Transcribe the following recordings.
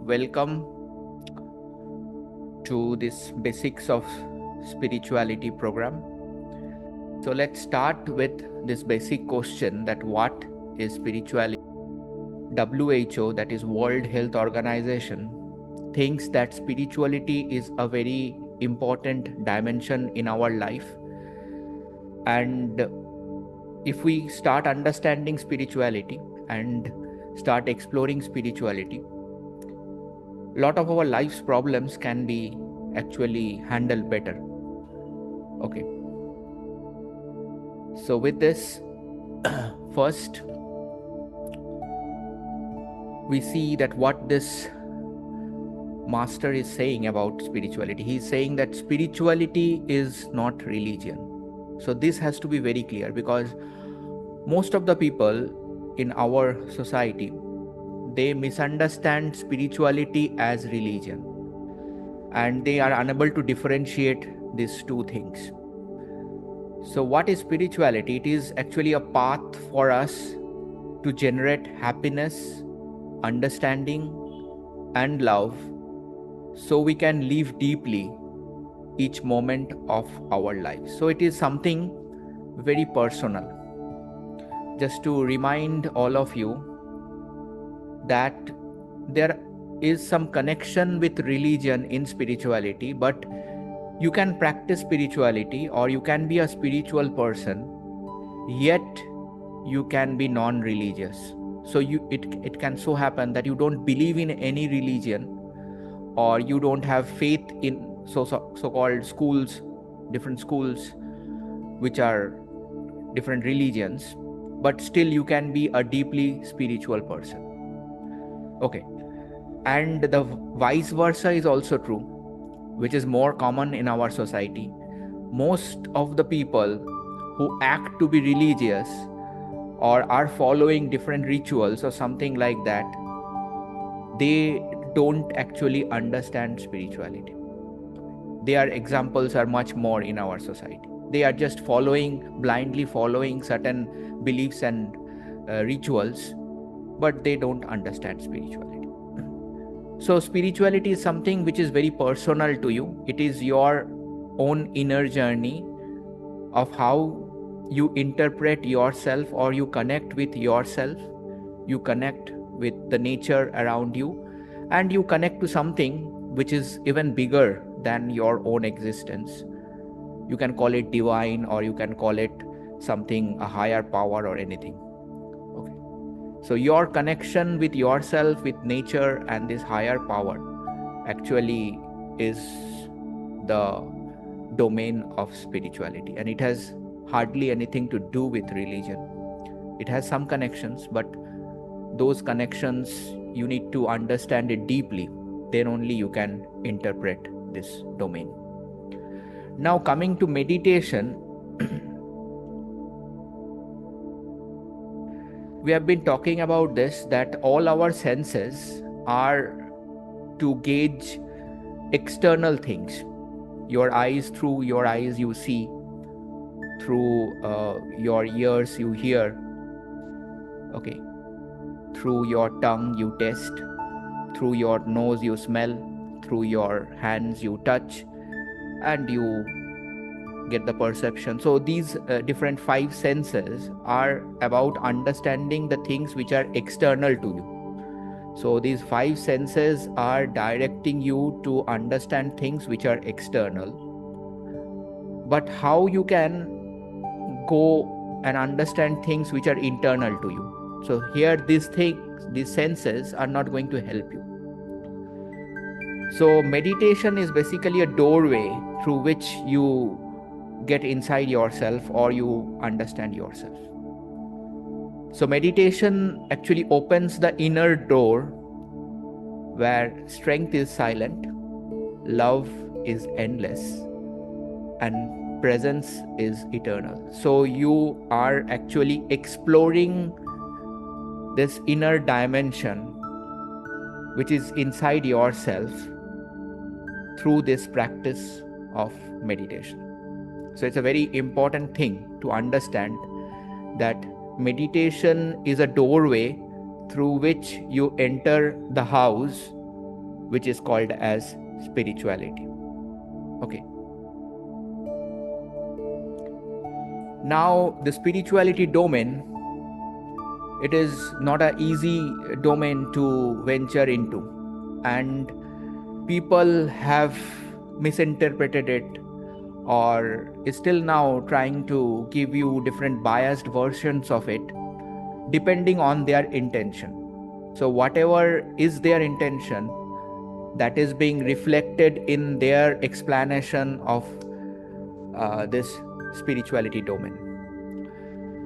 welcome to this Basics of Spirituality program. So let's start with this basic question that what is spirituality? WHO, that is World Health Organization, thinks that spirituality is a very important dimension in our life. And if we start understanding spirituality and start exploring spirituality, a lot of our life's problems can be actually handled better. Okay. So with this, first, we see that what this master is saying about spirituality. He's saying that spirituality is not religion. So this has to be very clear, because most of the people in our society, they misunderstand spirituality as religion, and they are unable to differentiate these two things. So what is spirituality? It is actually a path for us to generate happiness, understanding, and love, so we can live deeply each moment of our life. So it is something very personal. Just to remind all of you that there is some connection with religion in spirituality, but you can practice spirituality, or you can be a spiritual person, yet you can be non-religious. So it can so happen that you don't believe in any religion, or you don't have faith in so-called schools, different schools which are different religions, but still you can be a deeply spiritual person. Okay. And the vice versa is also true, which is more common in our society. Most of the people who act to be religious or are following different rituals or something like that, they don't actually understand spirituality. Their examples are much more in our society. They are just blindly following certain beliefs and rituals, but they don't understand spirituality. So spirituality is something which is very personal to you. It is your own inner journey of how you interpret yourself, or you connect with yourself, you connect with the nature around you, and you connect to something which is even bigger than your own existence. You can call it divine, or you can call it something, a higher power or anything. Okay. So your connection with yourself, with nature and this higher power actually is the domain of spirituality, and it has hardly anything to do with religion. It has some connections, but those connections you need to understand it deeply, then only you can interpret this domain. Now coming to meditation, we have been talking about this, that all our senses are to gauge external things. Your eyes, through your eyes you see, through your ears you hear, okay, through your tongue you taste, through your nose you smell, through your hands you touch, and you get the perception. So these different 5 senses are about understanding the things which are external to you. So these 5 senses are directing you to understand things which are external. But how you can go and understand things which are internal to you? So here these senses are not going to help you. So meditation is basically a doorway through which you get inside yourself, or you understand yourself. So meditation actually opens the inner door where strength is silent, love is endless, and presence is eternal. So you are actually exploring this inner dimension which is inside yourself through this practice of meditation. So it's a very important thing to understand that meditation is a doorway through which you enter the house which is called as spirituality. Okay. Now, the spirituality domain, it is not an easy domain to venture into, and people have misinterpreted it, or is still now trying to give you different biased versions of it depending on their intention. So whatever is their intention, that is being reflected in their explanation of this spirituality domain.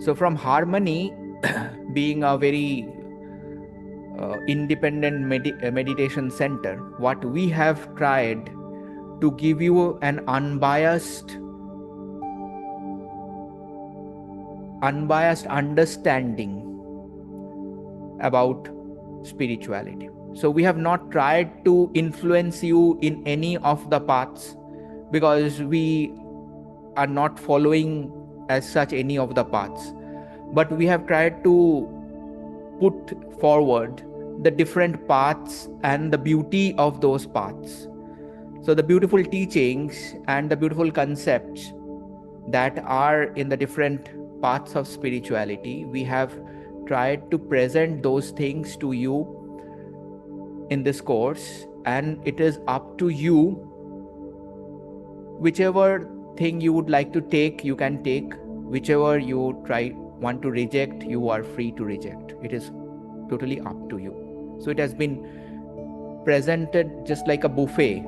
So from harmony being a very independent meditation center, what we have tried to give you an unbiased understanding about spirituality. So we have not tried to influence you in any of the paths, because we are not following as such any of the paths, but we have tried to put forward the different paths and the beauty of those paths. So the beautiful teachings and the beautiful concepts that are in the different paths of spirituality, we have tried to present those things to you in this course, and it is up to you. Whichever thing you would like to take, you can take. Whichever you want to reject, you are free to reject. It is totally up to you. So it has been presented just like a buffet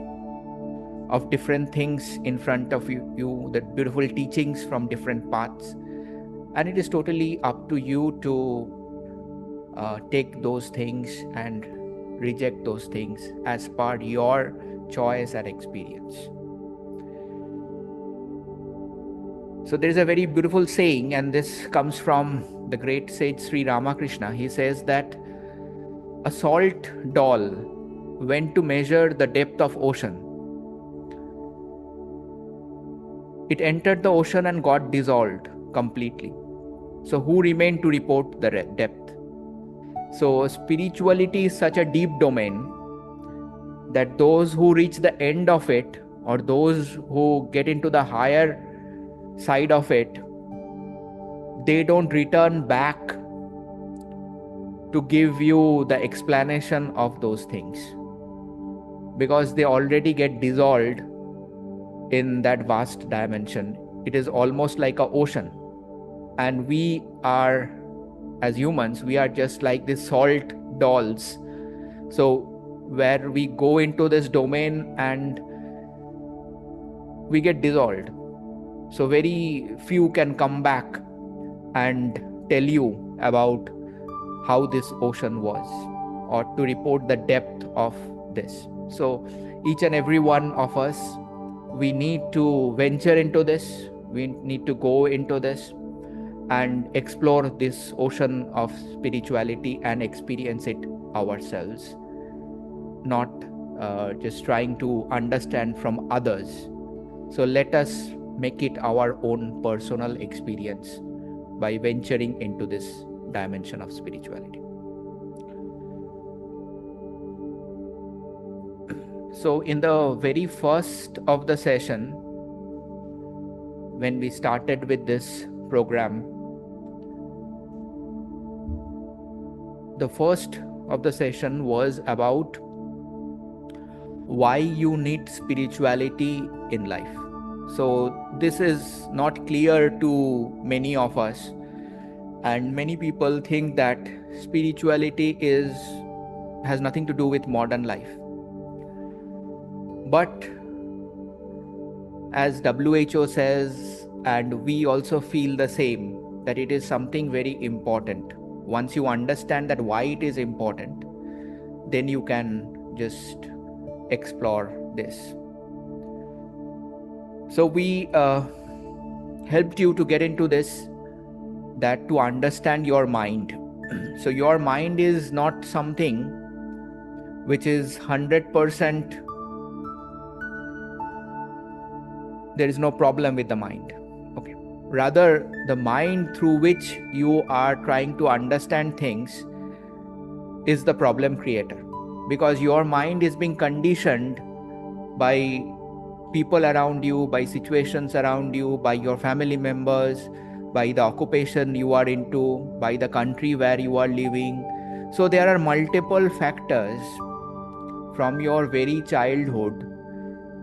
of different things in front of you, the beautiful teachings from different paths, and it is totally up to you to take those things and reject those things as per your choice and experience. So there is a very beautiful saying, and this comes from the great sage Sri Ramakrishna. He says that a salt doll went to measure the depth of ocean. It entered the ocean and got dissolved completely. So who remained to report the depth? So spirituality is such a deep domain that those who reach the end of it, or those who get into the higher side of it, they don't return back to give you the explanation of those things, because they already get dissolved in that vast dimension. It is almost like an ocean, and we are, as humans, we are just like these salt dolls. So where we go into this domain and we get dissolved. So very few can come back and tell you about how this ocean was, or to report the depth of this. So each and every one of us, we need to venture into this. We need to go into this and explore this ocean of spirituality and experience it ourselves, not just trying to understand from others. So let us make it our own personal experience by venturing into this dimension of spirituality. So in the very first of the session, when we started with this program, the first of the session was about why you need spirituality in life. So this is not clear to many of us, and many people think that spirituality has nothing to do with modern life. But as WHO says, and we also feel the same, that it is something very important. Once you understand that why it is important, then you can just explore this. So we helped you to get into this, that to understand your mind. So your mind is not something which is 100%, there is no problem with the mind. Okay. Rather, the mind through which you are trying to understand things is the problem creator. because your mind is being conditioned by people around you, by situations around you, by your family members, by the occupation you are into, by the country where you are living. So there are multiple factors from your very childhood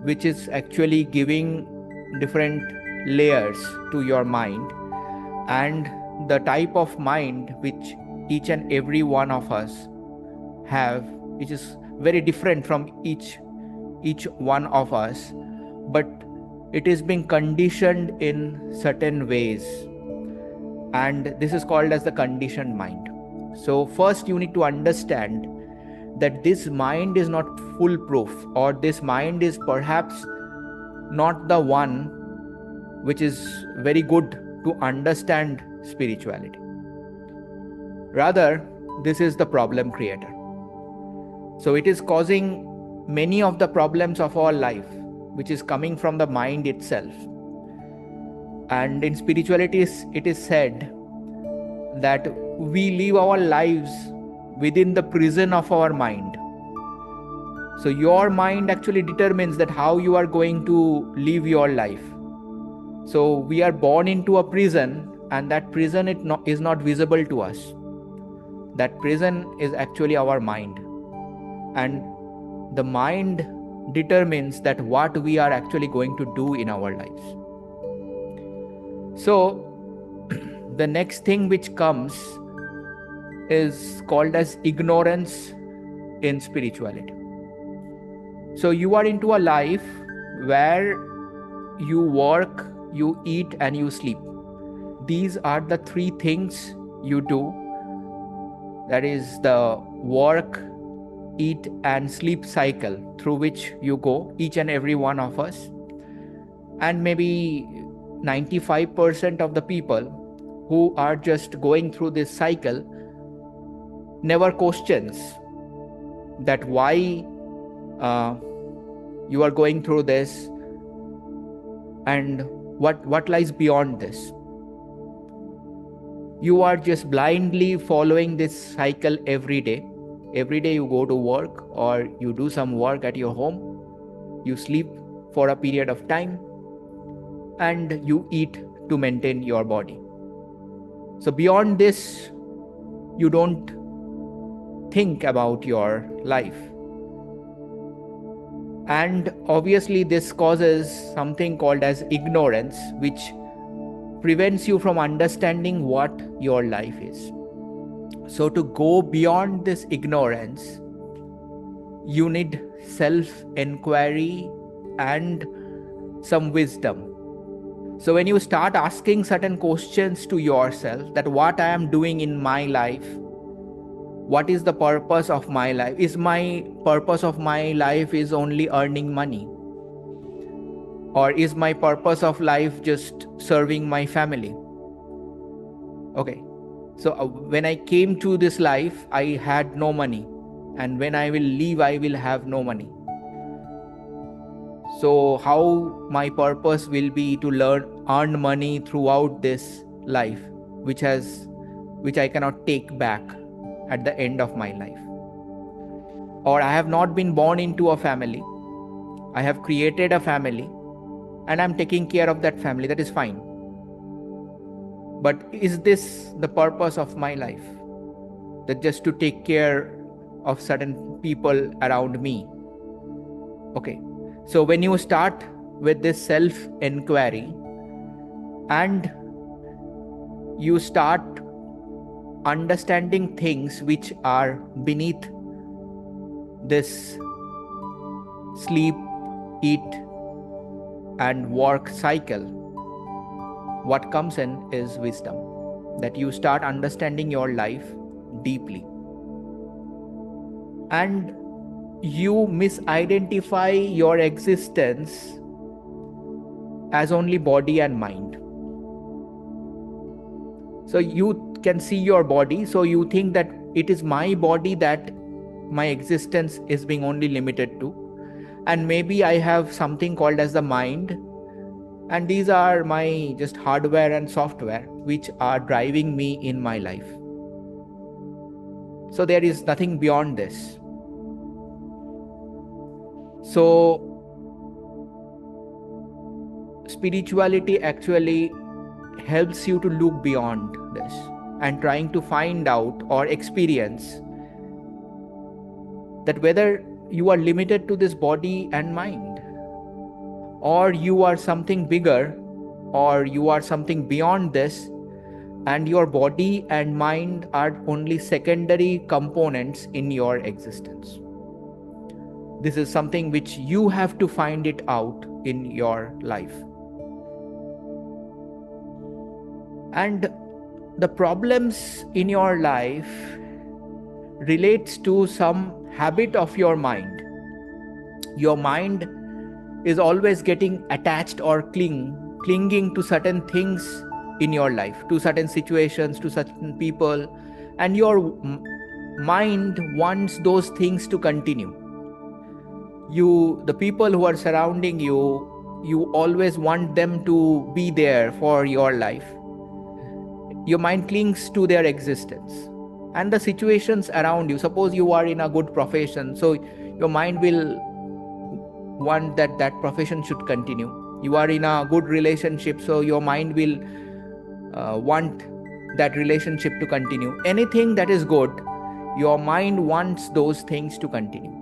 which is actually giving different layers to your mind, and the type of mind which each and every one of us have, which is very different from each one of us, but it is being conditioned in certain ways, and this is called as the conditioned mind. So first you need to understand that this mind is not foolproof, or this mind is perhaps not the one which is very good to understand spirituality. Rather, this is the problem creator. So it is causing many of the problems of our life, which is coming from the mind itself. And in spirituality, it is said that we live our lives within the prison of our mind. So your mind actually determines that how you are going to live your life. So we are born into a prison, and that prison is not visible to us. That prison is actually our mind. And the mind determines that what we are actually going to do in our lives. So the next thing which comes is called as ignorance in spirituality. So you are into a life where you work, you eat, and you sleep. These are the three things you do. That is the work, eat, and sleep cycle through which you go, each and every one of us. And maybe 95% of the people who are just going through this cycle never questions that why you are going through this and what lies beyond this. You are just blindly following this cycle every day. Every day you go to work, or you do some work at your home, you sleep for a period of time, and you eat to maintain your body. So beyond this, you don't think about your life. And obviously this causes something called as ignorance, which prevents you from understanding what your life is. So to go beyond this ignorance, you need self-inquiry and some wisdom. So when you start asking certain questions to yourself, that what I am doing in my life, what is the purpose of my life? Is my purpose of my life is only earning money? Or is my purpose of life just serving my family? Okay, so when I came to this life, I had no money. And when I will leave, I will have no money. So how my purpose will be to earn money throughout this life, which I cannot take back at the end of my life. Or I have not been born into a family. I have created a family and I'm taking care of that family. That is fine. But is this the purpose of my life? That just to take care of certain people around me? Okay. So when you start with this self-inquiry and you start understanding things which are beneath this sleep, eat, and work cycle, what comes in is wisdom. That you start understanding your life deeply. And you misidentify your existence as only body and mind. So you can see your body, so you think that it is my body that my existence is being only limited to. And maybe I have something called as the mind, and these are my just hardware and software which are driving me in my life. So there is nothing beyond this. So spirituality actually helps you to look beyond this and trying to find out or experience that whether you are limited to this body and mind, or you are something bigger, or you are something beyond this, and your body and mind are only secondary components in your existence. This is something which you have to find it out in your life. And the problems in your life relates to some habit of your mind. Your mind is always getting attached or clinging to certain things in your life, to certain situations, to certain people, and your mind wants those things to continue. The people who are surrounding you, you always want them to be there for your life. Your mind clings to their existence and the situations around you. Suppose you are in a good profession, so your mind will want that profession should continue. You are in a good relationship, so your mind will want that relationship to continue. Anything that is good, your mind wants those things to continue.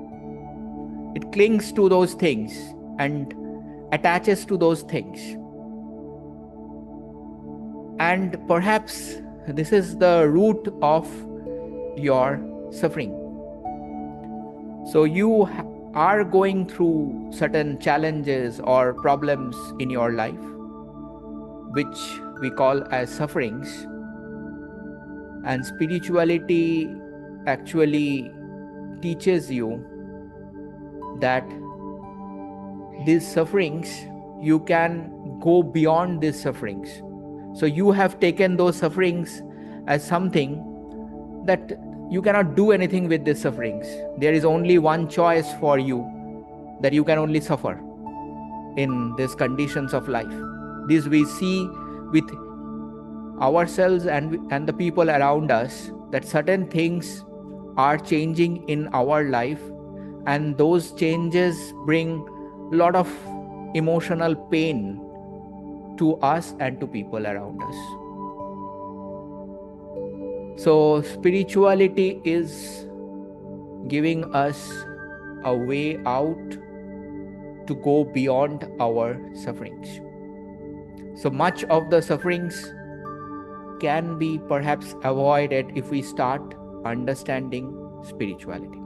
It clings to those things and attaches to those things. And perhaps this is the root of your suffering. So you are going through certain challenges or problems in your life, which we call as sufferings. And spirituality actually teaches you that these sufferings, you can go beyond these sufferings. So you have taken those sufferings as something that you cannot do anything with these sufferings. There is only one choice for you, that you can only suffer in these conditions of life. This we see with ourselves and the people around us, that certain things are changing in our life, and those changes bring a lot of emotional pain to us and to people around us. So spirituality is giving us a way out to go beyond our sufferings. So much of the sufferings can be perhaps avoided if we start understanding spirituality.